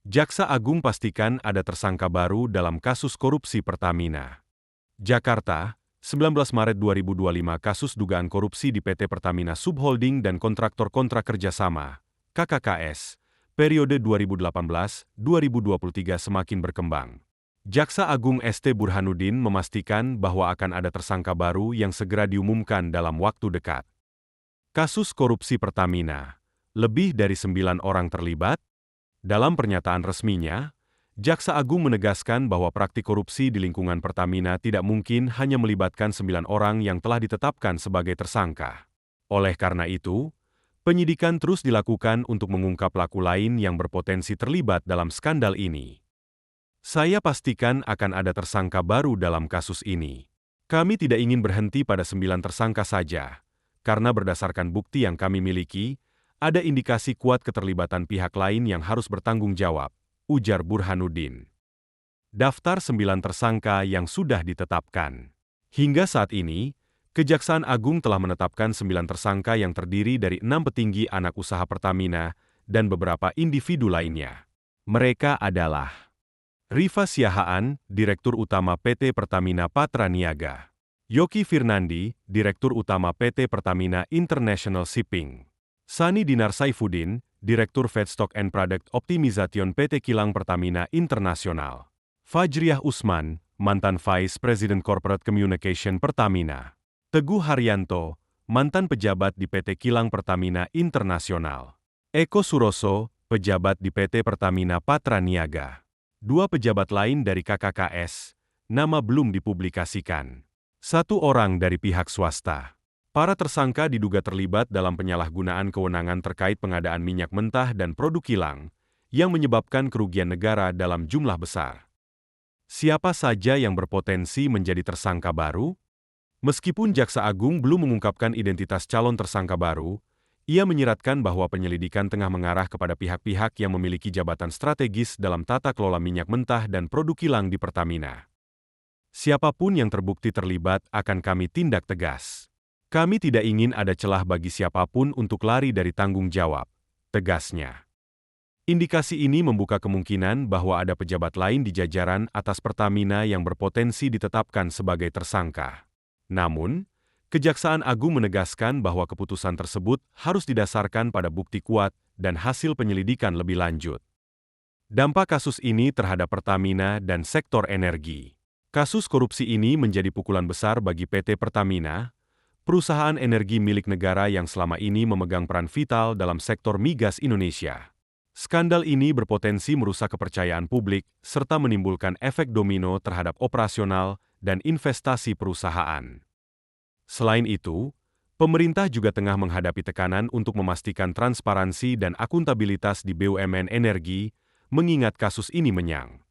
Jaksa Agung pastikan ada tersangka baru dalam kasus korupsi Pertamina. Jakarta, 19 Maret 2025 kasus dugaan korupsi di PT Pertamina Subholding dan Kontraktor Kontrak Kerjasama, KKKS, periode 2018-2023 semakin berkembang. Jaksa Agung ST Burhanuddin memastikan bahwa akan ada tersangka baru yang segera diumumkan dalam waktu dekat. Kasus korupsi Pertamina, lebih dari 9 orang terlibat. Dalam pernyataan resminya, Jaksa Agung menegaskan bahwa praktik korupsi di lingkungan Pertamina tidak mungkin hanya melibatkan 9 orang yang telah ditetapkan sebagai tersangka. Oleh karena itu, penyidikan terus dilakukan untuk mengungkap pelaku lain yang berpotensi terlibat dalam skandal ini. Saya pastikan akan ada tersangka baru dalam kasus ini. Kami tidak ingin berhenti pada 9 tersangka saja, karena berdasarkan bukti yang kami miliki, ada indikasi kuat keterlibatan pihak lain yang harus bertanggung jawab, ujar Burhanuddin. Daftar 9 tersangka yang sudah ditetapkan. Hingga saat ini, Kejaksaan Agung telah menetapkan 9 tersangka yang terdiri dari 6 petinggi anak usaha Pertamina dan beberapa individu lainnya. Mereka adalah Rifa Siahaan, Direktur Utama PT Pertamina Patraniaga. Yoki Firnandi, Direktur Utama PT Pertamina International Shipping. Sani Dinar Saifuddin, Direktur Feedstock and Product Optimization PT Kilang Pertamina Internasional. Fajriah Usman, mantan Vice President Corporate Communication Pertamina. Teguh Haryanto, mantan pejabat di PT Kilang Pertamina Internasional. Eko Suroso, pejabat di PT Pertamina Patraniaga. 2 pejabat lain dari KKKS, nama belum dipublikasikan. 1 orang dari pihak swasta. Para tersangka diduga terlibat dalam penyalahgunaan kewenangan terkait pengadaan minyak mentah dan produk kilang, yang menyebabkan kerugian negara dalam jumlah besar. Siapa saja yang berpotensi menjadi tersangka baru? Meskipun Jaksa Agung belum mengungkapkan identitas calon tersangka baru, ia menyiratkan bahwa penyelidikan tengah mengarah kepada pihak-pihak yang memiliki jabatan strategis dalam tata kelola minyak mentah dan produk kilang di Pertamina. Siapapun yang terbukti terlibat akan kami tindak tegas. Kami tidak ingin ada celah bagi siapapun untuk lari dari tanggung jawab, tegasnya. Indikasi ini membuka kemungkinan bahwa ada pejabat lain di jajaran atas Pertamina yang berpotensi ditetapkan sebagai tersangka. Namun, Kejaksaan Agung menegaskan bahwa keputusan tersebut harus didasarkan pada bukti kuat dan hasil penyelidikan lebih lanjut. Dampak kasus ini terhadap Pertamina dan sektor energi. Kasus korupsi ini menjadi pukulan besar bagi PT Pertamina, perusahaan energi milik negara yang selama ini memegang peran vital dalam sektor migas Indonesia. Skandal ini berpotensi merusak kepercayaan publik serta menimbulkan efek domino terhadap operasional dan investasi perusahaan. Selain itu, pemerintah juga tengah menghadapi tekanan untuk memastikan transparansi dan akuntabilitas di BUMN energi, mengingat kasus ini menyang